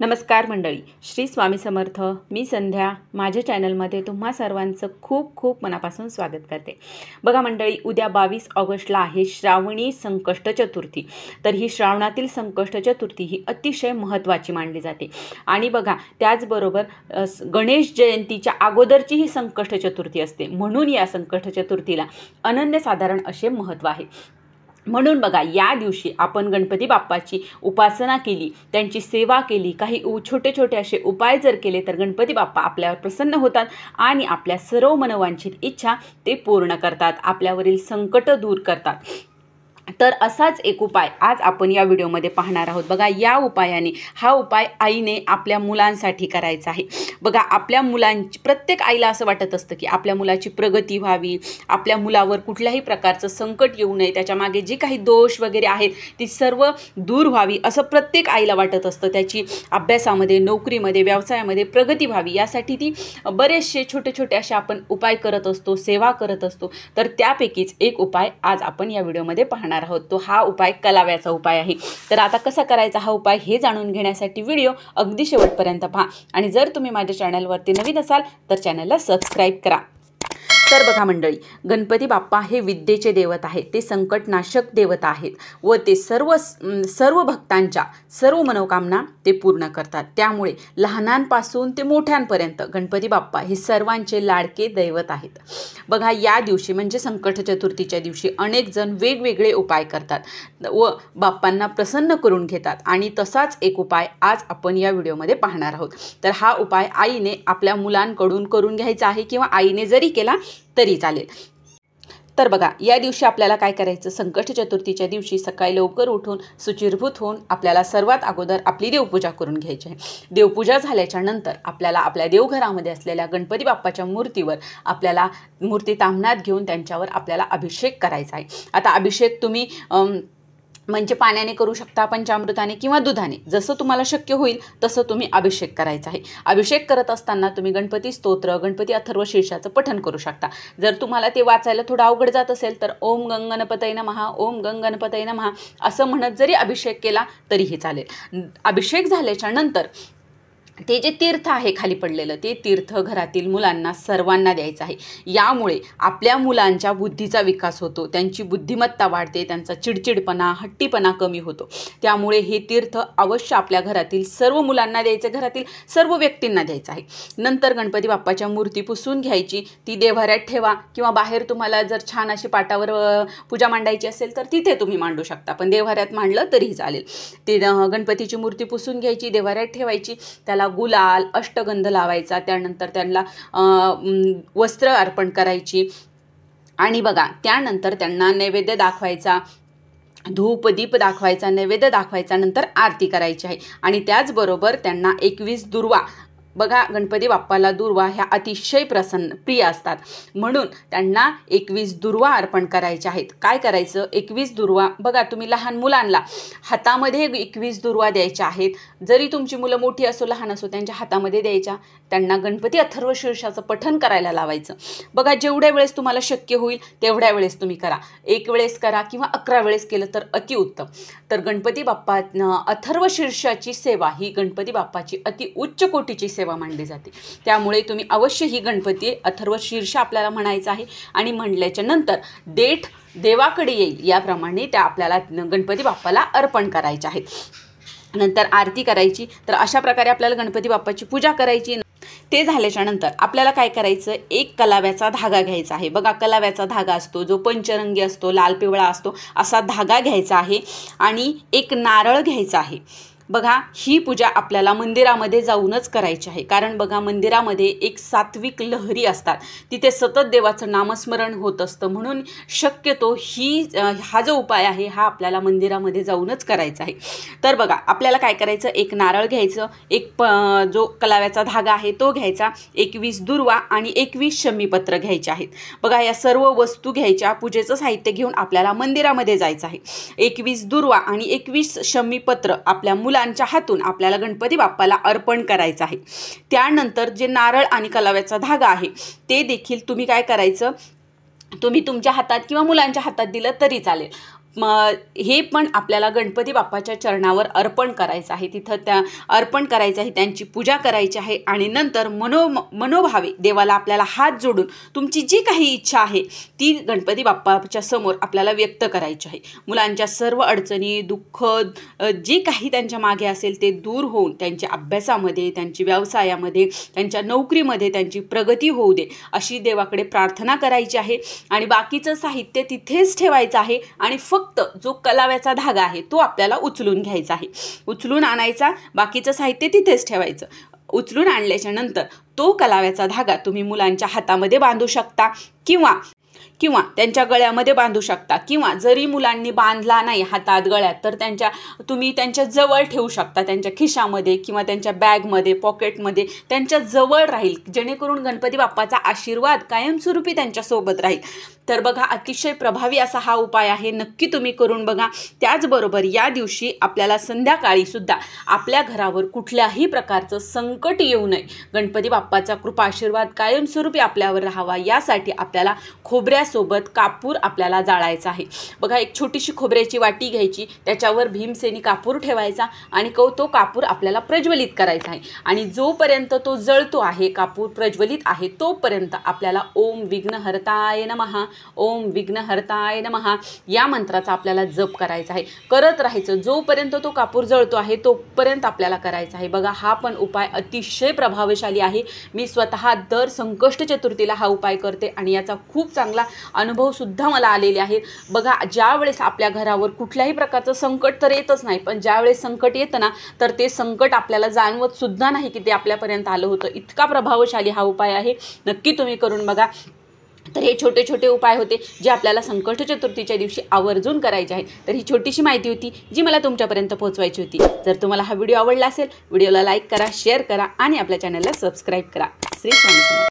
नमस्कार मंडळी, श्री स्वामी समर्थ. मी संध्या. माझ्या चॅनलमध्ये तुम्हा सर्वांचं खूप खूप मनापासून स्वागत करते. बघा मंडळी, उद्या 22 ऑगस्टला आहे श्रावणी संकष्ट चतुर्थी. तर ही श्रावणातील संकष्ट चतुर्थी ही अतिशय महत्त्वाची मानली जाते. आणि बघा, त्याचबरोबर गणेश जयंतीच्या अगोदरची ही संकष्ट चतुर्थी असते. म्हणून या संकष्ट चतुर्थीला अनन्यसाधारण असे महत्त्व आहे. म्हणून बघा, या दिवशी आपण गणपती बाप्पाची उपासना केली, त्यांची सेवा केली, काही छोटे छोटे असे उपाय जर केले तर गणपती बाप्पा आपल्यावर प्रसन्न होतात आणि आपल्या सर्व मनोवांछित इच्छा ते पूर्ण करतात, आपल्यावरील संकट दूर करतात. तर असाच एक उपाय आज आपण या व्हिडिओमध्ये पाहणार आहोत. बघा, या उपायाने हा उपाय आईने आपल्या मुलांसाठी करायचा आहे. बघा, आपल्या मुलांची प्रत्येक आईला असं वाटत असतं की आपल्या मुलाची प्रगती व्हावी, आपल्या मुलावर कुठल्याही प्रकारचं संकट येऊ नये, त्याच्यामागे जे काही दोष वगैरे आहेत ती सर्व दूर व्हावी असं प्रत्येक आईला वाटत असतं. त्याची अभ्यासामध्ये, नोकरीमध्ये, व्यवसायामध्ये प्रगती व्हावी यासाठी ती बरेचसे छोटे छोटे असे आपण उपाय करत असतो, सेवा करत असतो. तर त्यापैकीच एक उपाय आज आपण या व्हिडिओमध्ये पाहणार आहोत. तो हा उपाय कलाव्याचा उपाय आहे. तर आता कसा करायचा हा उपाय हे जाणून घेण्यासाठी व्हिडिओ अगदी शेवटपर्यंत पहा. आणि जर तुम्ही माझ्या चॅनलवरती नवीन असाल तर चॅनलला सबस्क्राईब करा. तर बघा मंडळी, गणपती बाप्पा हे विद्येचे देवत आहेत, ते संकटनाशक देवता आहेत व ते सर्व भक्तांच्या सर्व मनोकामना ते पूर्ण करतात. त्यामुळे लहानांपासून ते मोठ्यांपर्यंत गणपती बाप्पा हे सर्वांचे लाडके दैवत आहेत. बघा, या दिवशी म्हणजे संकट चतुर्थीच्या दिवशी अनेक जण वेगवेगळे उपाय करतात व बाप्पांना प्रसन्न करून घेतात. आणि तसाच एक उपाय आज आपण या व्हिडिओमध्ये पाहणार आहोत. तर हा उपाय आईने आपल्या मुलांकडून करून घ्यायचा आहे किंवा आईने जरी केला तरी चालेल. तर बघा, या दिवशी आपल्याला काय करायचं, संकट चतुर्थीच्या दिवशी सकाळी लवकर उठून शुचिर्भूत होऊन आपल्याला सर्वात अगोदर आपली देवपूजा करून घ्यायची आहे. देवपूजा झाल्याच्या नंतर आपल्याला आपल्या देवघरामध्ये असलेल्या गणपती बाप्पाच्या मूर्तीवर आपल्याला मूर्ती ताम्हनात घेऊन त्यांच्यावर आपल्याला अभिषेक करायचा आहे. आता अभिषेक तुम्ही म्हणजे पाण्याने करू शकता, पंचामृताने किंवा दुधाने, जसं तुम्हाला शक्य होईल तसं तुम्ही अभिषेक करायचा आहे. अभिषेक करत असताना तुम्ही गणपती स्तोत्र, गणपती अथर्वशीर्षाचं पठण करू शकता. जर तुम्हाला ते वाचायला थोडं अवघड जात असेल तर ओम गंग गणपतये नमः, ओम गंग गणपतये नमः असं म्हणत जरी अभिषेक केला तरीही चालेल. अभिषेक झाल्याच्या नंतर ते जे तीर्थ आहे खाली पडलेलं, ते तीर्थ घरातील मुलांना सर्वांना द्यायचं आहे. यामुळे आपल्या मुलांच्या बुद्धीचा विकास होतो, त्यांची बुद्धिमत्ता वाढते, त्यांचा चिडचिडपणा, हट्टीपणा कमी होतो. त्यामुळे हे तीर्थ अवश्य आपल्या घरातील सर्व मुलांना द्यायचं, घरातील सर्व व्यक्तींना द्यायचं आहे. नंतर गणपती बाप्पाच्या मूर्ती पुसून घ्यायची, ती देव्हाऱ्यात ठेवा किंवा बाहेर तुम्हाला जर छान अशी पाटावर पूजा मांडायची असेल तर तिथे तुम्ही मांडू शकता, पण देव्हाऱ्यात मांडलं तरीही चालेल. ते गणपतीची मूर्ती पुसून घ्यायची, देव्हाऱ्यात ठेवायची, त्याला गुलाल, अष्टगंध लावायचा, त्यानंतर त्यांना वस्त्र अर्पण करायची. आणि बघा, त्यानंतर त्यांना नैवेद्य दाखवायचा, धूप दीप दाखवायचा, नैवेद्य दाखवायचा, नंतर आरती करायची आहे. आणि त्याचबरोबर त्यांना 21 दुर्वा, बघा गणपती बाप्पाला दुर्वा ह्या अतिशय प्रिय असतात, म्हणून त्यांना 21 दुर्वा अर्पण करायच्या आहेत. काय करायचं, 21 दुर्वा, बघा तुम्ही लहान मुलांना हातामध्ये 21 दुर्वा द्यायच्या आहेत. जरी तुमची मुलं मोठी असो लहान असो, त्यांच्या हातामध्ये द्यायच्या. त्यांना गणपती अथर्वशीर्षाचं पठण करायला लावायचं. बघा, जेवढ्या वेळेस तुम्हाला शक्य होईल तेवढ्या वेळेस तुम्ही करा. 1 वेळेस करा किंवा 11 वेळेस केलं तर अतिउत्तम. तर गणपती बाप्पा अथर्वशीर्षाची सेवा ही गणपती बाप्पाची अति उच्च कोटीची सेवा मानली जाते. त्यामुळे तुम्ही अवश्य ही गणपती अथर्वशीर्ष आपल्याला म्हणायचं आहे. आणि म्हणल्याच्या नंतर देठ देवाकडे येईल याप्रमाणे त्या आपल्याला गणपती बाप्पाला अर्पण करायच्या आहेत. नंतर आरती करायची. तर अशा प्रकारे आपल्याला गणपती बाप्पाची पूजा करायची. ते झाल्याच्या नंतर आपल्याला काय करायचं, एक कलाव्याचा धागा घ्यायचा आहे. बघा, कलाव्याचा धागा असतो जो पंचरंगी असतो, लाल पिवळा असतो, असा धागा घ्यायचा आहे. आणि एक नारळ घ्यायचा आहे. बघा, ही पूजा आपल्याला मंदिरामध्ये जाऊनच करायची आहे. कारण बघा, मंदिरामध्ये एक सात्विक लहरी असतात, तिथे सतत देवाचं नामस्मरण होत असतं. म्हणून शक्यतो हा जो उपाय आहे हा आपल्याला मंदिरामध्ये जाऊनच करायचा आहे. तर बघा, आपल्याला काय करायचं, एक नारळ घ्यायचं, जो कलाव्याचा धागा आहे तो घ्यायचा, 21 दुर्वा आणि 21 शमीपत्र घ्यायचे आहेत. बघा, या सर्व वस्तू घ्यायच्या, पूजेचं साहित्य घेऊन आपल्याला मंदिरामध्ये जायचं आहे. 21 दुर्वा आणि 21 शमीपत्र आपल्या मुलांच्या हातून आपल्याला गणपती बाप्पाला अर्पण करायचं आहे. त्यानंतर जे नारळ आणि कलाव्याचा धागा आहे ते देखील तुम्ही काय करायचं, तुम्ही तुमच्या हातात किंवा मुलांच्या हातात दिलं तरी चालेल. हे पण आपल्याला गणपती बाप्पाच्या चरणावर अर्पण करायचं आहे, तिथं त्या अर्पण करायचं आहे, त्यांची पूजा करायची आहे आणि नंतर मनोभावे देवाला आपल्याला हात जोडून तुमची जी काही इच्छा आहे ती गणपती बाप्पाच्या समोर आपल्याला व्यक्त करायची आहे. मुलांच्या सर्व अडचणी, दुःख जे काही त्यांच्या मागे असेल ते दूर होऊन त्यांच्या अभ्यासामध्ये, त्यांच्या व्यवसायामध्ये, त्यांच्या नोकरीमध्ये त्यांची प्रगती होऊ दे अशी देवाकडे प्रार्थना करायची आहे. आणि बाकीचं साहित्य तिथेच ठेवायचं आहे आणि फक्त जो कलाव्याचा धागा आहे तो आपल्याला उचलून घ्यायचा आहे, उचलून आणायचा, बाकीचं साहित्य तिथेच ठेवायचं. उचलून आणल्याच्या नंतर तो कलाव्याचा धागा तुम्ही मुलांच्या हातामध्ये बांधू शकता किंवा त्यांच्या गळ्यामध्ये बांधू शकता, किंवा जरी मुलांनी बांधला नाही हातात गळ्यात तर तुम्ही त्यांच्या जवळ ठेवू शकता, त्यांच्या खिशामध्ये किंवा त्यांच्या बॅगमध्ये, पॉकेटमध्ये त्यांच्या जवळ राहील, जेणेकरून गणपती बाप्पाचा आशीर्वाद कायमस्वरूपी त्यांच्यासोबत राहील. तर बघा, अतिशय प्रभावी असा हा उपाय आहे, नक्की तुम्ही करून बघा. त्याचबरोबर या दिवशी आपल्याला संध्याकाळी सुद्धा आपल्या घरावर कुठल्याही प्रकारचं संकट येऊ नये, गणपती बाप्पाचा कृपा आशीर्वाद कायमस्वरूपी आपल्यावर राहावा, यासाठी आपल्याला खोबऱ्यासोबत कापूर आपल्याला जाळायचा आहे. बघा, एक छोटीशी खोबऱ्याची वाटी घ्यायची, त्याच्यावर भीमसेनी कापूर ठेवायचा आणि तो कापूर आपल्याला प्रज्वलित करायचा आहे. आणि जोपर्यंत तो जळतो आहे, कापूर प्रज्वलित आहे, तोपर्यंत आपल्याला ओम विघ्नहर्ताय नमः, ओम विघ्नहर्ताय नमः या मंत्राचा आपल्याला जप करायचा आहे, करत राहायचं. जोपर्यंत तो कापूर जळतो आहे तोपर्यंत आपल्याला करायचा आहे. बघा, हा पण उपाय अतिशय प्रभावशाली आहे. मी स्वतः दर संकष्ट चतुर्थीला हा उपाय करते आणि याचा खूप चांगला अनुभव सुद्धा मला आलेले आहे. बघा, ज्यावेळेस आपल्या घरावर कुठल्याही प्रकारचं संकट तर येतच नाही, पण ज्यावेळेस संकट येतं ना तर ते संकट आपल्याला जाणवत सुद्धा नाही की ते आपल्यापर्यंत आलं होतं. इतका प्रभावशाली हा उपाय आहे, नक्की तुम्ही करून बघा. तर हे छोटे छोटे उपाय होते जे आपल्याला संकष्ट चतुर्थीच्या दिवशी आवर्जून करायचे आहेत. तर ही छोटीशी माहिती होती जी मला तुमच्यापर्यंत पोहोचवायची होती. जर तुम्हाला हा व्हिडिओ आवडला असेल, व्हिडिओला लाईक करा, शेअर करा आणि आपल्या चॅनलला सबस्क्राईब करा. श्री स्वामी समर्थ.